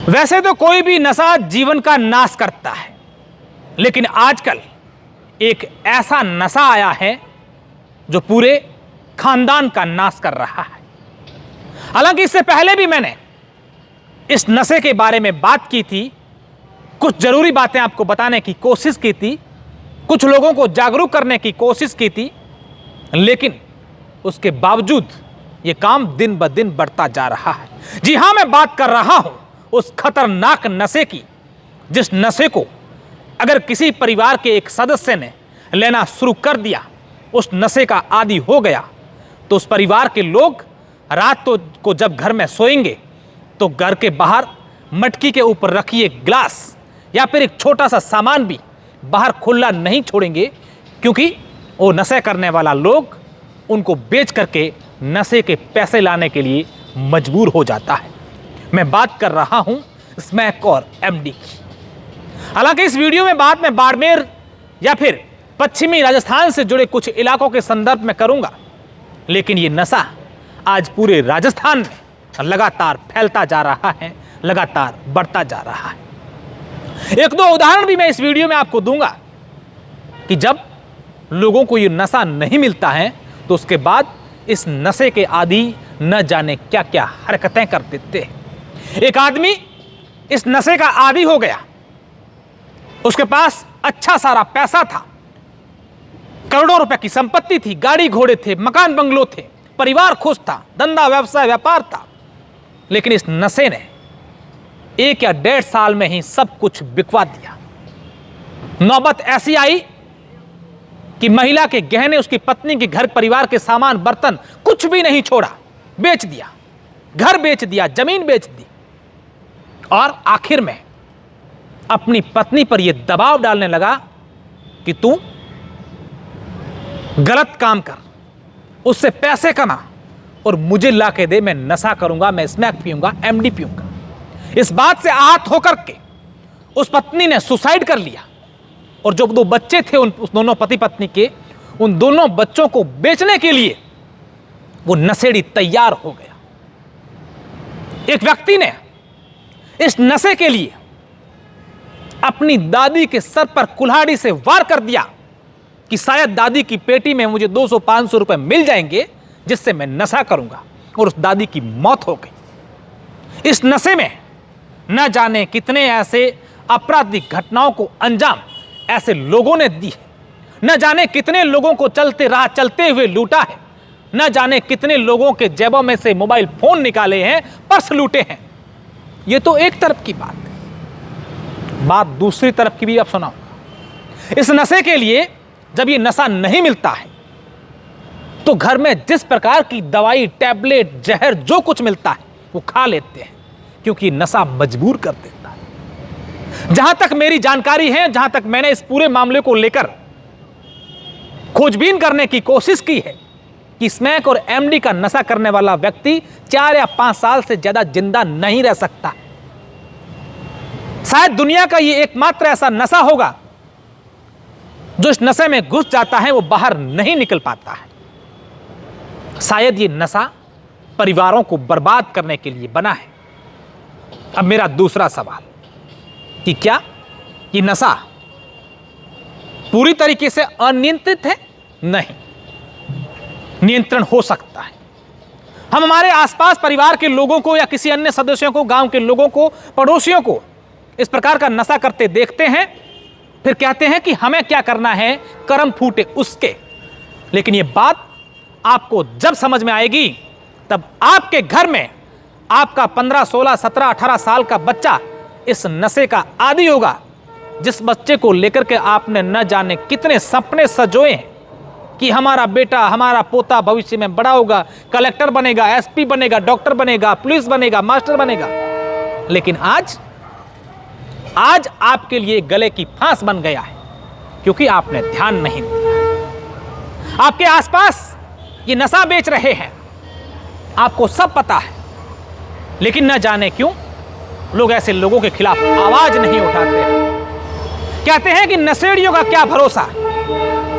वैसे तो कोई भी नशा जीवन का नाश करता है, लेकिन आजकल एक ऐसा नशा आया है जो पूरे खानदान का नाश कर रहा है। हालांकि इससे पहले भी मैंने इस नशे के बारे में बात की थी, कुछ जरूरी बातें आपको बताने की कोशिश की थी, कुछ लोगों को जागरूक करने की कोशिश की थी, लेकिन उसके बावजूद यह काम दिन ब दिन बढ़ता जा रहा है। जी हां, मैं बात कर रहा हूं उस खतरनाक नशे की, जिस नशे को अगर किसी परिवार के एक सदस्य ने लेना शुरू कर दिया, उस नशे का आदी हो गया, तो उस परिवार के लोग रात को जब घर में सोएंगे तो घर के बाहर मटकी के ऊपर रखी एक गिलास या फिर एक छोटा सा सामान भी बाहर खुला नहीं छोड़ेंगे, क्योंकि वो नशे करने वाला लोग उनको बेच करके नशे के पैसे लाने के लिए मजबूर हो जाता है। मैं बात कर रहा हूं स्मैक और एमडी की। हालांकि इस वीडियो में बात मैं बाड़मेर या फिर पश्चिमी राजस्थान से जुड़े कुछ इलाकों के संदर्भ में करूंगा, लेकिन ये नशा आज पूरे राजस्थान में लगातार फैलता जा रहा है, लगातार बढ़ता जा रहा है। एक दो उदाहरण भी मैं इस वीडियो में आपको दूंगा कि जब लोगों को ये नशा नहीं मिलता है तो उसके बाद इस नशे के आदी न जाने क्या क्या हरकतें कर देते हैं। एक आदमी इस नशे का आदी हो गया, उसके पास अच्छा सारा पैसा था, करोड़ों रुपए की संपत्ति थी, गाड़ी घोड़े थे, मकान बंगलो थे, परिवार खुश था, धंधा व्यवसाय व्यापार था, लेकिन इस नशे ने 1 या 1.5 साल में ही सब कुछ बिकवा दिया। नौबत ऐसी आई कि महिला के गहने, उसकी पत्नी के घर परिवार के सामान बर्तन कुछ भी नहीं छोड़ा, बेच दिया, घर बेच दिया, जमीन बेच दी, और आखिर में अपनी पत्नी पर यह दबाव डालने लगा कि तू गलत काम कर, उससे पैसे कमा और मुझे ला के दे, मैं नशा करूंगा, मैं स्मैक पीऊंगा, एमडी पीऊंगा। इस बात से आहत होकर के उस पत्नी ने सुसाइड कर लिया, और जो 2 बच्चे थे उस दोनों पति पत्नी के, उन दोनों बच्चों को बेचने के लिए वो नशेड़ी तैयार हो गया। एक व्यक्ति ने इस नशे के लिए अपनी दादी के सर पर कुल्हाड़ी से वार कर दिया कि शायद दादी की पेटी में मुझे 200-500 रुपए मिल जाएंगे जिससे मैं नशा करूंगा, और उस दादी की मौत हो गई। इस नशे में न जाने कितने ऐसे आपराधिक घटनाओं को अंजाम ऐसे लोगों ने दी है, न जाने कितने लोगों को चलते हुए लूटा है, न जाने कितने लोगों के जेबों में से मोबाइल फोन निकाले हैं, पर्स लूटे हैं। यह तो एक तरफ की बात है, बात दूसरी तरफ की भी आप सुनाऊंगा। इस नशे के लिए जब ये नशा नहीं मिलता है तो घर में जिस प्रकार की दवाई, टैबलेट, जहर जो कुछ मिलता है वो खा लेते हैं, क्योंकि नशा मजबूर कर देता है। जहां तक मेरी जानकारी है, जहां तक मैंने इस पूरे मामले को लेकर खोजबीन करने की कोशिश की है कि स्मैक और एमडी का नशा करने वाला व्यक्ति 4 या 5 साल से ज्यादा जिंदा नहीं रह सकता। शायद दुनिया का ये एकमात्र ऐसा नशा होगा जो इस नशे में घुस जाता है वो बाहर नहीं निकल पाता है। शायद ये नशा परिवारों को बर्बाद करने के लिए बना है। अब मेरा दूसरा सवाल कि क्या ये नशा पूरी तरीके से अनियंत्रित है? नहीं, नियंत्रण हो सकता है। हम हमारे आसपास परिवार के लोगों को या किसी अन्य सदस्यों को, गांव के लोगों को, पड़ोसियों को इस प्रकार का नशा करते देखते हैं, फिर कहते हैं कि हमें क्या करना है, कर्म फूटे उसके। लेकिन यह बात आपको जब समझ में आएगी तब आपके घर में आपका 15, 16, 17, 18 साल का बच्चा इस नशे का आदी होगा, जिस बच्चे को लेकर के आपने न जाने कितने सपने सजोए हैं कि हमारा बेटा, हमारा पोता भविष्य में बड़ा होगा, कलेक्टर बनेगा, एसपी बनेगा, डॉक्टर बनेगा, पुलिस बनेगा, मास्टर बनेगा। लेकिन आज आपके लिए गले की फांस बन गया है, क्योंकि आपने ध्यान नहीं दिया। आपके आसपास ये नशा बेच रहे हैं, आपको सब पता है, लेकिन न जाने क्यों लोग ऐसे लोगों के खिलाफ आवाज नहीं उठाते हैं। कहते हैं कि नशेड़ियों का क्या भरोसा,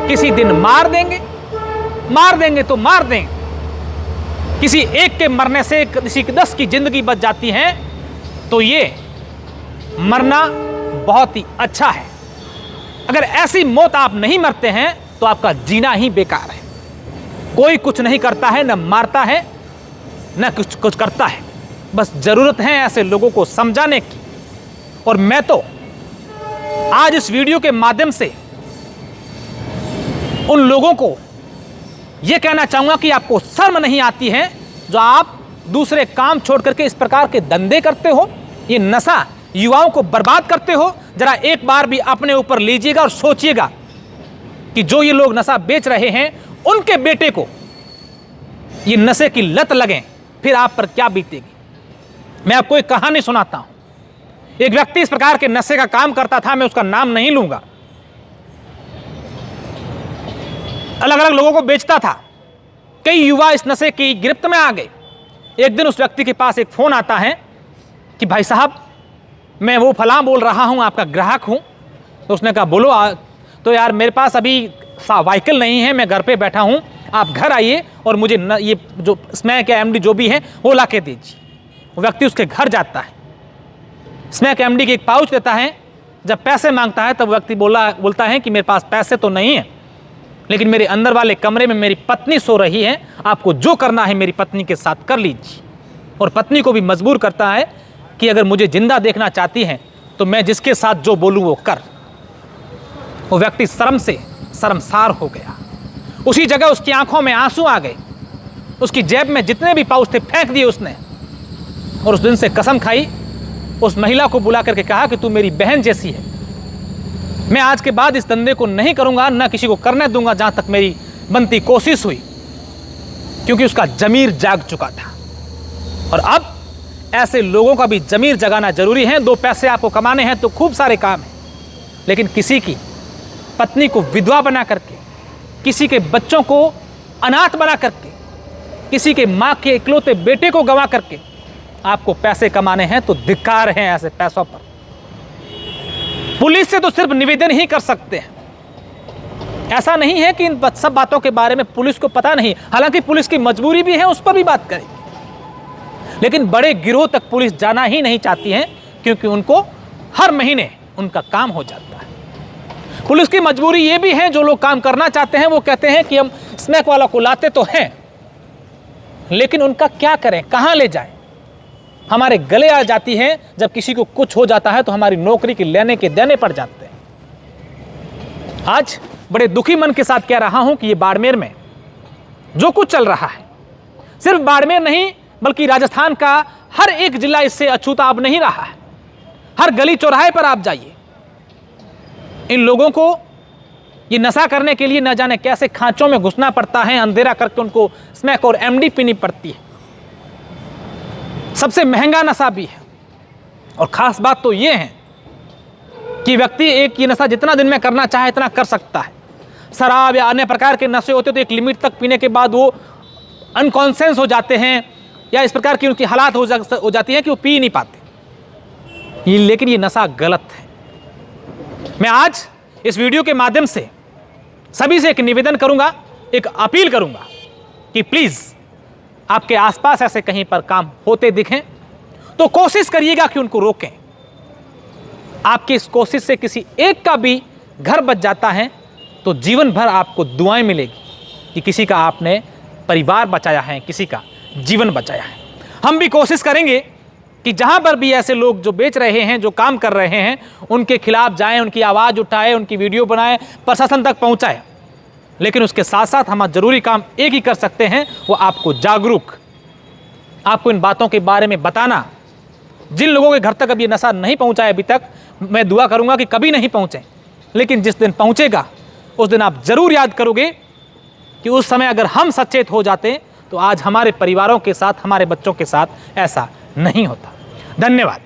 किसी दिन मार देंगे तो मार देंगे। किसी एक के मरने से किसी 10 की जिंदगी बच जाती है, तो ये मरना बहुत ही अच्छा है। अगर ऐसी मौत आप नहीं मरते हैं तो आपका जीना ही बेकार है। कोई कुछ नहीं करता है, न मारता है न कुछ करता है। बस जरूरत है ऐसे लोगों को समझाने की। और मैं तो आज इस वीडियो के माध्यम से उन लोगों को यह कहना चाहूंगा कि आपको शर्म नहीं आती है जो आप दूसरे काम छोड़ करके इस प्रकार के धंधे करते हो, ये नशा युवाओं को बर्बाद करते हो। जरा एक बार भी अपने ऊपर लीजिएगा और सोचिएगा कि जो ये लोग नशा बेच रहे हैं उनके बेटे को ये नशे की लत लगे, फिर आप पर क्या बीतेगी। मैं आपको एक कहानी सुनाता हूं। एक व्यक्ति इस प्रकार के नशे का काम करता था, मैं उसका नाम नहीं लूंगा। अलग अलग लोगों को बेचता था। कई युवा इस नशे की गिरफ्त में आ गए। एक दिन उस व्यक्ति के पास एक फोन आता है कि भाई साहब, मैं वो फलां बोल रहा हूं, आपका ग्राहक हूं। तो उसने कहा बोलो। तो यार मेरे पास अभी व्हीकल नहीं है, मैं घर पे बैठा हूं, आप घर आइए और मुझे ये जो स्मैक या एमडी जो भी है वो ला के दीजिए। वो व्यक्ति उसके घर जाता है, स्मैक एमडी की एक पाउच देता है। जब पैसे मांगता है तब व्यक्ति बोलता है कि मेरे पास पैसे तो नहीं है, लेकिन मेरे अंदर वाले कमरे में मेरी पत्नी सो रही है, आपको जो करना है मेरी पत्नी के साथ कर लीजिए। और पत्नी को भी मजबूर करता है कि अगर मुझे जिंदा देखना चाहती हैं तो मैं जिसके साथ जो बोलूं वो कर। वो व्यक्ति शर्म से शर्मसार हो गया। उसी जगह उसकी आंखों में आंसू आ गए। उसकी जेब में जितने भी पाउच थे फेंक दिए उसने। और उस दिन से कसम खाई, उस महिला को बुला करके कहा कि तू मेरी बहन जैसी है, मैं आज के बाद इस धंधे को नहीं करूंगा, ना किसी को करने दूंगा जहां तक मेरी बनती कोशिश हुई। क्योंकि उसका जमीर जाग चुका था। और अब ऐसे लोगों का भी जमीर जगाना जरूरी है। दो पैसे आपको कमाने हैं तो खूब सारे काम हैं, लेकिन किसी की पत्नी को विधवा बना करके, किसी के बच्चों को अनाथ बना करके, किसी के मां के इकलौते बेटे को गंवा करके आपको पैसे कमाने हैं तो धिक्कार है ऐसे पैसों पर। पुलिस से तो सिर्फ निवेदन ही कर सकते हैं। ऐसा नहीं है कि इन सब बातों के बारे में पुलिस को पता नहीं, हालांकि पुलिस की मजबूरी भी है, उस पर भी बात करेंगे। लेकिन बड़े गिरोह तक पुलिस जाना ही नहीं चाहती है, क्योंकि उनको हर महीने उनका काम हो जाता है। पुलिस की मजबूरी ये भी है, जो लोग काम करना चाहते हैं वो कहते हैं कि हम स्मैक वाला को लाते तो हैं, लेकिन उनका क्या करें, कहां ले जाएं। हमारे गले आ जाती है जब किसी को कुछ हो जाता है तो हमारी नौकरी के लेने के देने पड़ जाते हैं। आज बड़े दुखी मन के साथ कह रहा हूं कि ये बाड़मेर में जो कुछ चल रहा है, सिर्फ बाड़मेर नहीं बल्कि राजस्थान का हर एक जिला इससे अछूता अब नहीं रहा है। हर गली चौराहे पर आप जाइए, इन लोगों को ये नशा करने के लिए न जाने कैसे खांचों में घुसना पड़ता है, अंधेरा करके उनको स्मैक और एमडी पीनी पड़ती है। सबसे महंगा नशा भी है। और खास बात तो ये है कि व्यक्ति एक ये नशा जितना दिन में करना चाहे इतना कर सकता है। शराब या अन्य प्रकार के नशे होते तो एक लिमिट तक पीने के बाद वो अनकॉन्शियस हो जाते हैं, या इस प्रकार की उनकी हालात हो जाती है कि वो पी नहीं पाते। लेकिन ये नशा गलत है। मैं आज इस वीडियो के माध्यम से सभी से एक निवेदन करूंगा, एक अपील करूंगा कि प्लीज आपके आसपास ऐसे कहीं पर काम होते दिखें तो कोशिश करिएगा कि उनको रोकें। आपकी इस कोशिश से किसी एक का भी घर बच जाता है तो जीवन भर आपको दुआएं मिलेगी कि किसी का आपने परिवार बचाया है, किसी का जीवन बचाया है। हम भी कोशिश करेंगे कि जहां पर भी ऐसे लोग जो बेच रहे हैं, जो काम कर रहे हैं, उनके खिलाफ जाएं, उनकी आवाज़ उठाएं, उनकी वीडियो बनाएं, प्रशासन तक पहुंचाएं। लेकिन उसके साथ साथ हम जरूरी काम एक ही कर सकते हैं, वो आपको जागरूक, आपको इन बातों के बारे में बताना। जिन लोगों के घर तक अब ये नशा नहीं पहुंचा है अभी तक, मैं दुआ करूंगा कि कभी नहीं पहुंचे। लेकिन जिस दिन पहुंचेगा उस दिन आप जरूर याद करोगे कि उस समय अगर हम सचेत हो जाते तो आज हमारे परिवारों के साथ, हमारे बच्चों के साथ ऐसा नहीं होता। धन्यवाद।